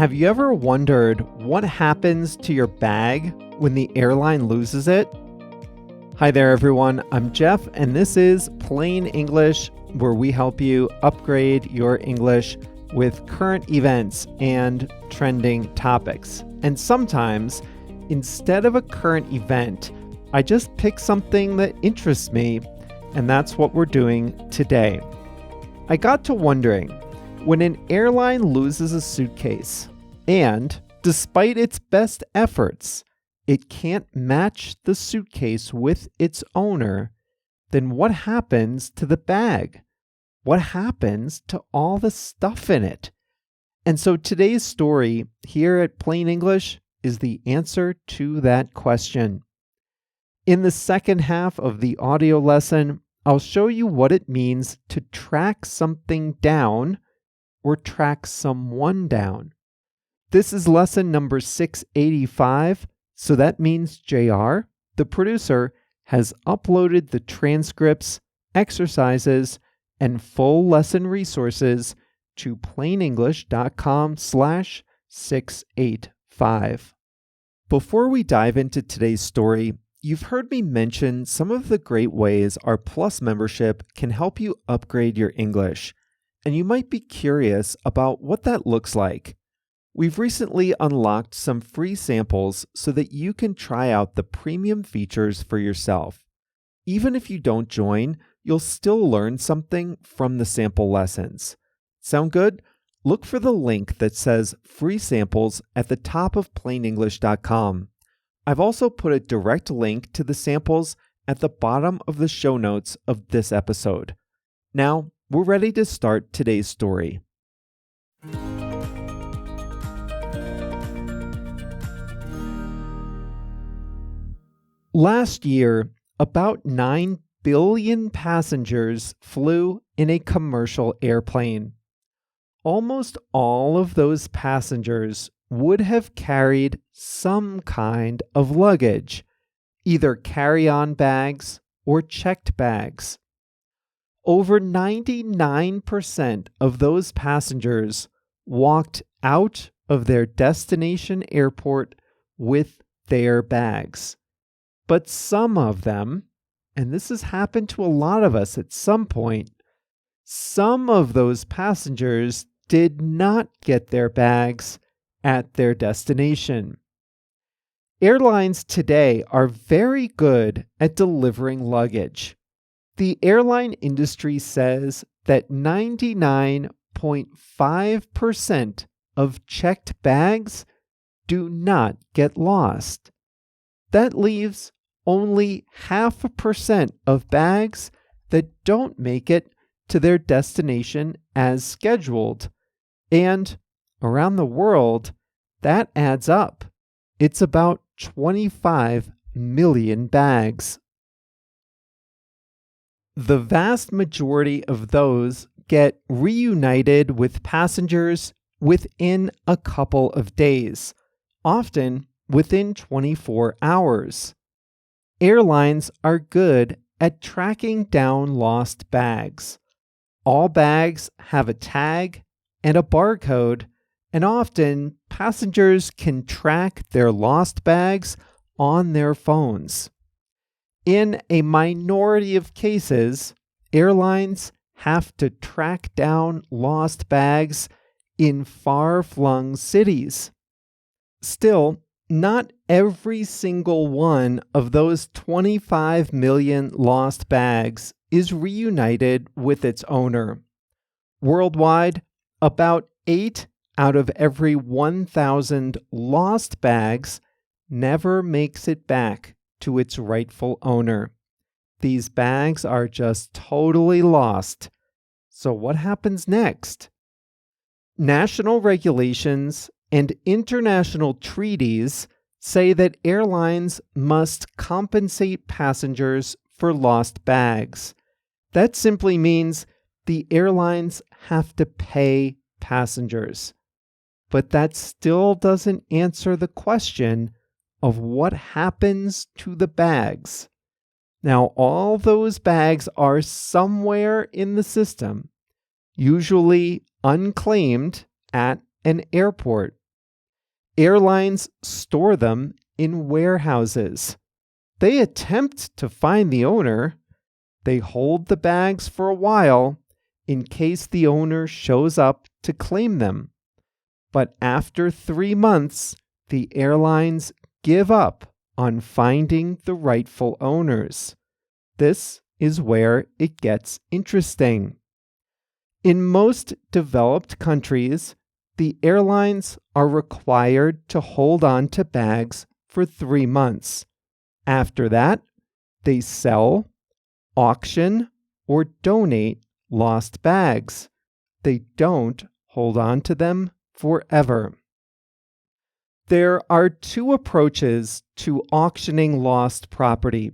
Have you ever wondered what happens to your bag when the airline loses it? Hi there, everyone. I'm Jeff, and this is Plain English, where we help you upgrade your English with current events and trending topics. And sometimes, instead of a current event, I just pick something that interests me, and that's what we're doing today. I got to wondering, when an airline loses a suitcase, and despite its best efforts, it can't match the suitcase with its owner, then what happens to the bag? What happens to all the stuff in it? And so today's story here at Plain English is the answer to that question. In the second half of the audio lesson, I'll show you what it means to track something down or track someone down. This is lesson number 685, so that means JR, the producer, has uploaded the transcripts, exercises, and full lesson resources to plainenglish.com/685. Before we dive into today's story, you've heard me mention some of the great ways our Plus membership can help you upgrade your English, and you might be curious about what that looks like. We've recently unlocked some free samples so that you can try out the premium features for yourself. Even if you don't join, you'll still learn something from the sample lessons. Sound good? Look for the link that says free samples at the top of plainenglish.com. I've also put a direct link to the samples at the bottom of the show notes of this episode. Now, we're ready to start today's story. Last year, about 9 billion passengers flew in a commercial airplane. Almost all of those passengers would have carried some kind of luggage, either carry-on bags or checked bags. Over 99% of those passengers walked out of their destination airport with their bags. But some of them, and this has happened to a lot of us at some point, some of those passengers did not get their bags at their destination. Airlines today are very good at delivering luggage. The airline industry says that 99.5% of checked bags do not get lost. That leaves only 0.5% of bags that don't make it to their destination as scheduled. And around the world, that adds up. It's about 25 million bags. The vast majority of those get reunited with passengers within a couple of days, often within 24 hours. Airlines are good at tracking down lost bags. All bags have a tag and a barcode, and often passengers can track their lost bags on their phones. In a minority of cases, airlines have to track down lost bags in far-flung cities. Still, not every single one of those 25 million lost bags is reunited with its owner. Worldwide, about 8 out of every 1,000 lost bags never makes it back to its rightful owner. These bags are just totally lost. So what happens next? National regulations and international treaties say that airlines must compensate passengers for lost bags. That simply means the airlines have to pay passengers. But that still doesn't answer the question of what happens to the bags. Now, all those bags are somewhere in the system, usually unclaimed at an airport. airlines store them in warehouses. They attempt to find the owner. They hold the bags for a while in case the owner shows up to claim them. But after 3 months, the airlines give up on finding the rightful owners. This is where it gets interesting. In most developed countries, the airlines are required to hold on to bags for 3 months. After that, they sell, auction, or donate lost bags. They don't hold on to them forever. There are 2 approaches to auctioning lost property.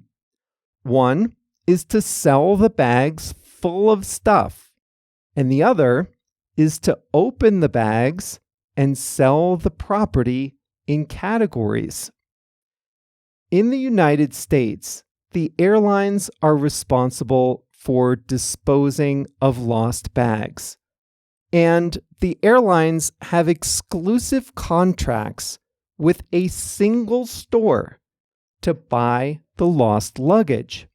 One is to sell the bags full of stuff, and the other is to open the bags and sell the property in categories. In the United States, the airlines are responsible for disposing of lost bags, and the airlines have exclusive contracts with a single store to buy the lost luggage.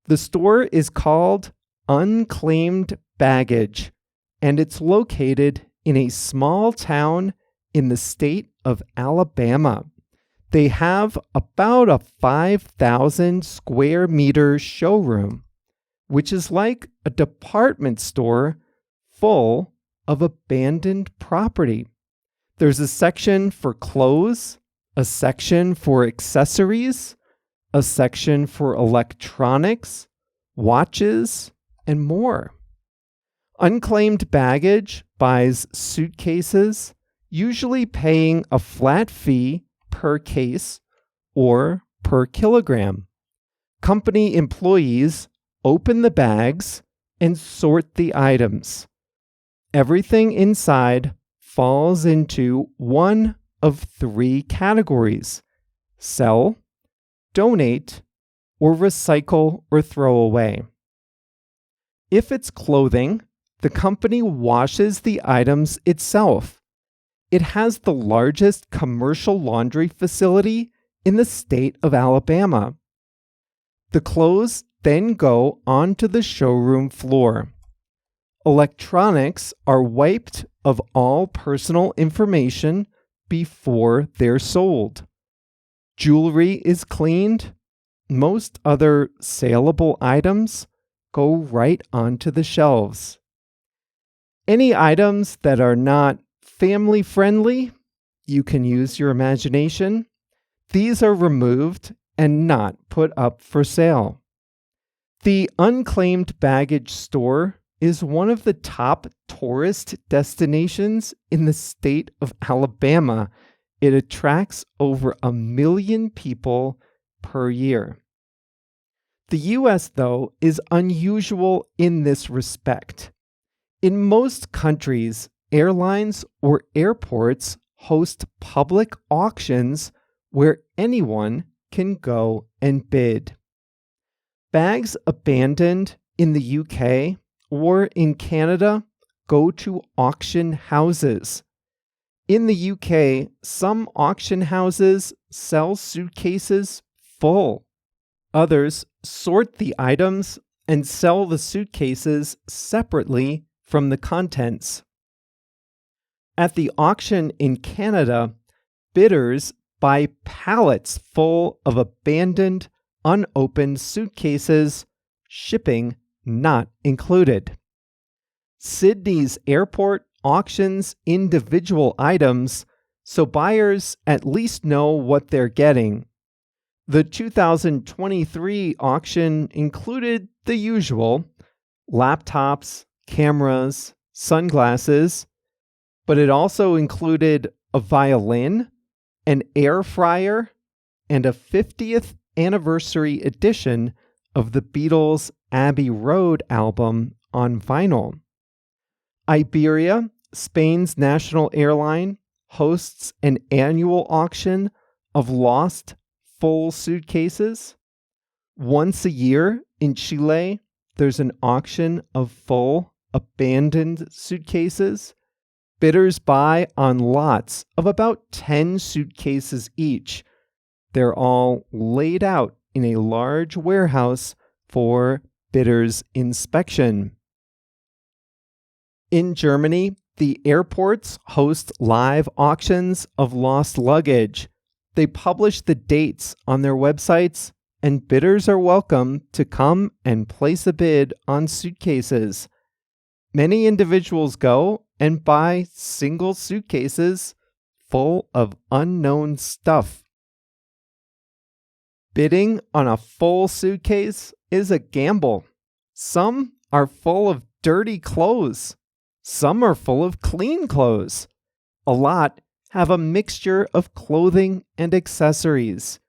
The store is called Unclaimed Baggage, and it's located in a small town in the state of Alabama. They have about a 5,000 square meter showroom, which is like a department store full of abandoned property. There's a section for clothes, a section for accessories, a section for electronics, watches, and more. Unclaimed Baggage buys suitcases, usually paying a flat fee per case or per kilogram. Company employees open the bags and sort the items. Everything inside falls into one of 3 categories: sell, donate, or recycle or throw away. If it's clothing, the company washes the items itself. It has the largest commercial laundry facility in the state of Alabama. The clothes then go onto the showroom floor. Electronics are wiped of all personal information before they're sold. Jewelry is cleaned. Most other saleable items go right onto the shelves. Any items that are not family friendly, you can use your imagination. These are removed and not put up for sale. The Unclaimed Baggage store is one of the top tourist destinations in the state of Alabama. It attracts over 1 million people per year. The U.S., though, is unusual in this respect. In most countries, airlines or airports host public auctions where anyone can go and bid. Bags abandoned in the UK or in Canada go to auction houses. In the UK, some auction houses sell suitcases full. Others sort the items and sell the suitcases separately from the contents. At the auction in Canada, bidders buy pallets full of abandoned, unopened suitcases, shipping not included. Sydney's airport auctions individual items so buyers at least know what they're getting. The 2023 auction included the usual: laptops, cameras, sunglasses, but it also included a violin, an air fryer, and a 50th anniversary edition of the Beatles' Abbey Road album on vinyl. Iberia, Spain's national airline, hosts an annual auction of lost full suitcases. Once a year in Chile, there's an auction of full abandoned suitcases. Bidders buy on lots of about 10 suitcases each. They're all laid out in a large warehouse for bidders' inspection. In Germany, the airports host live auctions of lost luggage. They publish the dates on their websites, and bidders are welcome to come and place a bid on suitcases. Many individuals go and buy single suitcases full of unknown stuff. Bidding on a full suitcase is a gamble. Some are full of dirty clothes. Some are full of clean clothes. A lot have a mixture of clothing and accessories.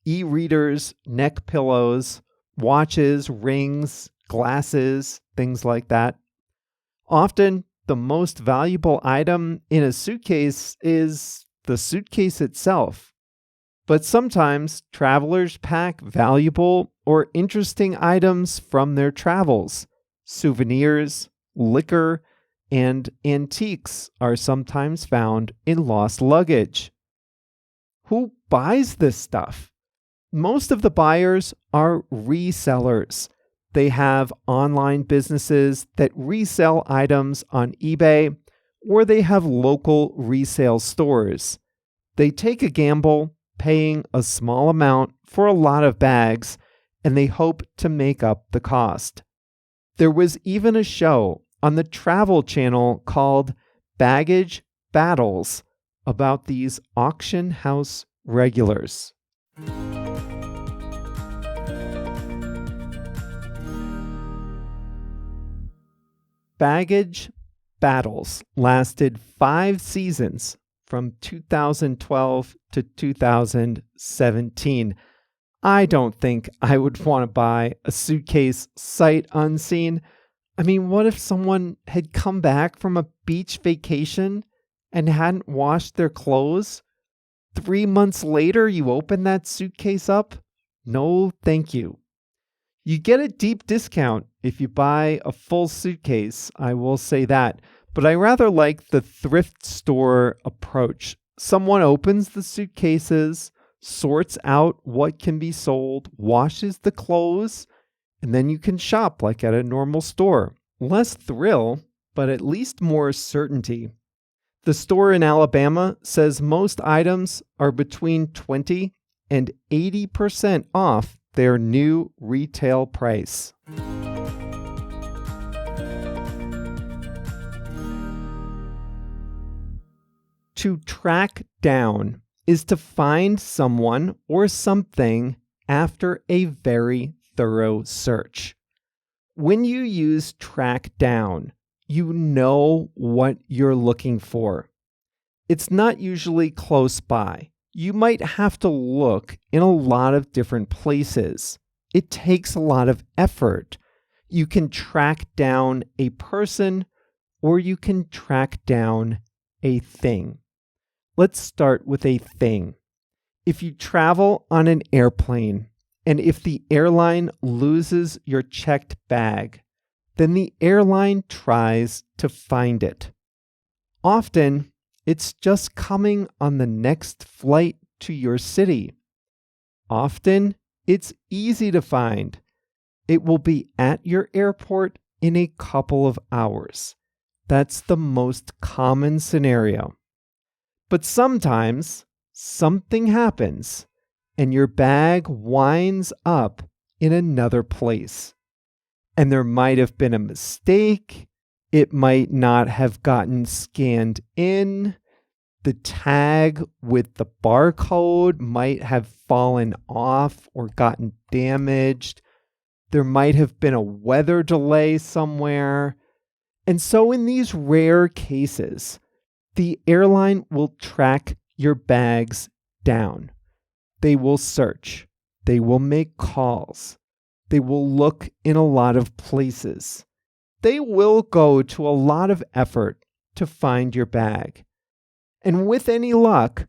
E-readers, neck pillows, watches, rings, glasses, things like that. Often, the most valuable item in a suitcase is the suitcase itself. But sometimes travelers pack valuable or interesting items from their travels. Souvenirs, liquor, and antiques are sometimes found in lost luggage. Who buys this stuff? Most of the buyers are resellers. They have online businesses that resell items on eBay, or they have local resale stores. They take a gamble, paying a small amount for a lot of bags, and they hope to make up the cost. There was even a show on the Travel Channel called Baggage Battles about these auction house regulars. Baggage Battles lasted 5 seasons from 2012 to 2017. I don't think I would want to buy a suitcase sight unseen. I mean, what if someone had come back from a beach vacation and hadn't washed their clothes? 3 months later, you open that suitcase up? No, thank you. You get a deep discount if you buy a full suitcase, I will say that. But I rather like the thrift store approach. Someone opens the suitcases, sorts out what can be sold, washes the clothes, and then you can shop like at a normal store. Less thrill, but at least more certainty. The store in Alabama says most items are between 20 and 80% off their new retail price. To track down is to find someone or something after a very thorough search. When you use track down, you know what you're looking for. It's not usually close by. You might have to look in a lot of different places. It takes a lot of effort. You can track down a person or you can track down a thing. Let's start with a thing. If you travel on an airplane and if the airline loses your checked bag, then the airline tries to find it. Often, it's just coming on the next flight to your city. Often, it's easy to find. It will be at your airport in a couple of hours. That's the most common scenario. But sometimes, something happens, and your bag winds up in another place. And there might have been a mistake. It might not have gotten scanned in. The tag with the barcode might have fallen off or gotten damaged. There might have been a weather delay somewhere. And so in these rare cases, the airline will track your bags down. They will search. They will make calls. They will look in a lot of places. They will go to a lot of effort to find your bag. And with any luck,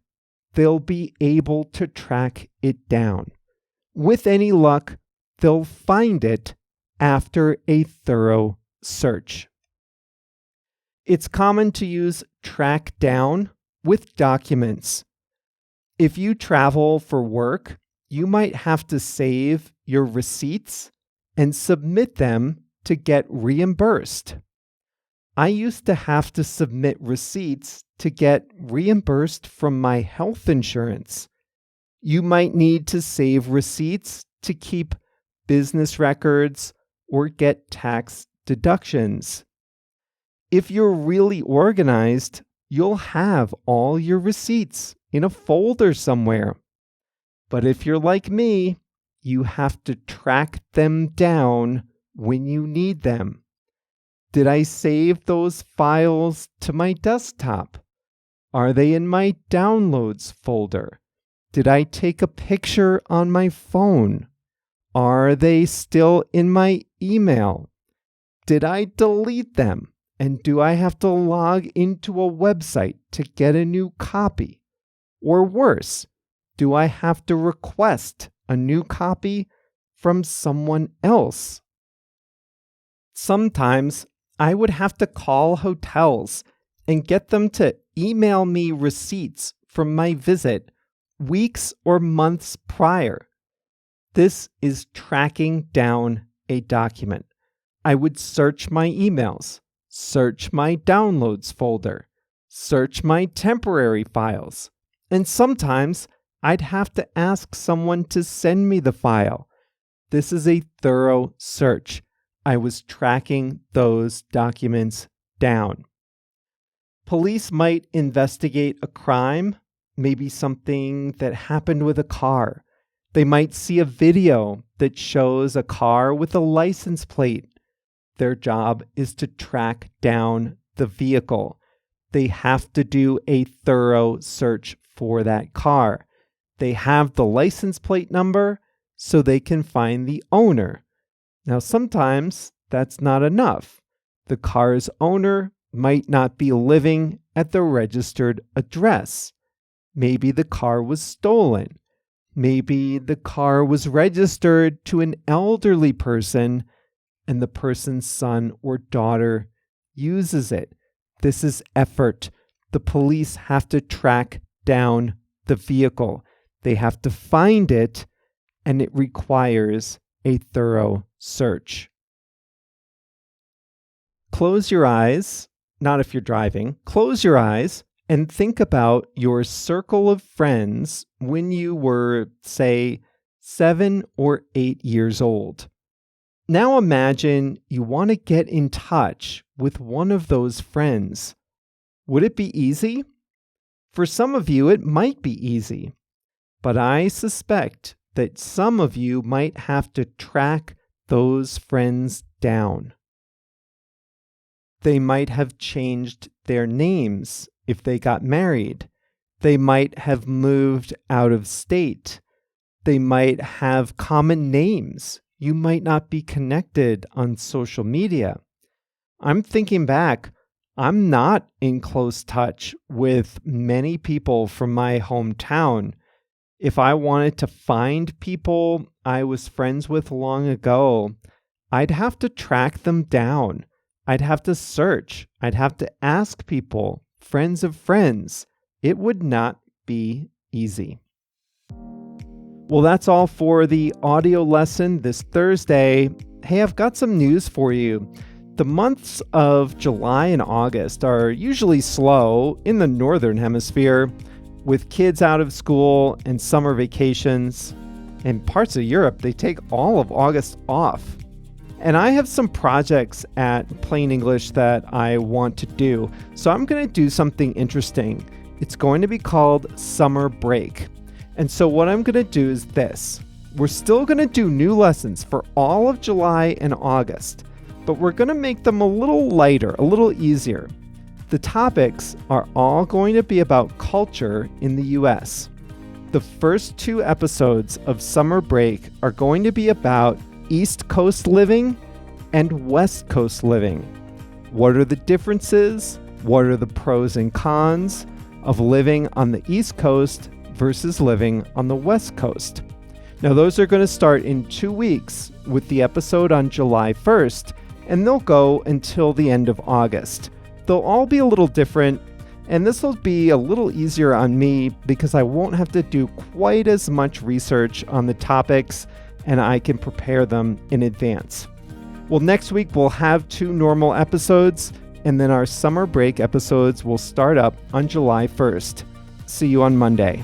they'll be able to track it down. With any luck, they'll find it after a thorough search. It's common to use track down with documents. If you travel for work, you might have to save your receipts and submit them to get reimbursed. I used to have to submit receipts to get reimbursed from my health insurance. You might need to save receipts to keep business records or get tax deductions. If you're really organized, you'll have all your receipts in a folder somewhere. But if you're like me, you have to track them down when you need them. Did I save those files to my desktop? Are they in my downloads folder? Did I take a picture on my phone? Are they still in my email? Did I delete them? And do I have to log into a website to get a new copy? Or worse, do I have to request a new copy from someone else? Sometimes I would have to call hotels and get them to email me receipts from my visit weeks or months prior. This is tracking down a document. I would search my emails, search my downloads folder, search my temporary files, and sometimes I'd have to ask someone to send me the file. This is a thorough search. I was tracking those documents down. Police might investigate a crime, maybe something that happened with a car. They might see a video that shows a car with a license plate. Their job is to track down the vehicle. They have to do a thorough search for that car. They have the license plate number so they can find the owner. Now, sometimes that's not enough. The car's owner might not be living at the registered address. Maybe the car was stolen. Maybe the car was registered to an elderly person and the person's son or daughter uses it. This is effort. The police have to track down the vehicle. They have to find it, and it requires a thorough search. Close your eyes, not if you're driving, close your eyes and think about your circle of friends when you were, say, 7 or 8 years old. Now imagine you want to get in touch with one of those friends. Would it be easy? For some of you, it might be easy, but I suspect that some of you might have to track those friends down. They might have changed their names if they got married. They might have moved out of state. They might have common names. You might not be connected on social media. I'm thinking back, I'm not in close touch with many people from my hometown. If I wanted to find people I was friends with long ago, I'd have to track them down. I'd have to search. I'd have to ask people, friends of friends. It would not be easy. Well, that's all for the audio lesson this Thursday. Hey, I've got some news for you. The months of July and August are usually slow in the Northern Hemisphere, with kids out of school and summer vacations. In parts of Europe, they take all of August off. And I have some projects at Plain English that I want to do. So I'm going to do something interesting. It's going to be called Summer Break. And so what I'm going to do is this. We're still going to do new lessons for all of July and August, but we're going to make them a little lighter, a little easier. The topics are all going to be about culture in the US. The first 2 episodes of Summer Break are going to be about East Coast living and West Coast living. What are the differences? What are the pros and cons of living on the East Coast versus living on the West Coast? Now, those are going to start in 2 weeks with the episode on July 1st, and they'll go until the end of August. They'll all be a little different, and this will be a little easier on me because I won't have to do quite as much research on the topics, and I can prepare them in advance. Well, next week we'll have 2 normal episodes, and then our summer break episodes will start up on July 1st. See you on Monday.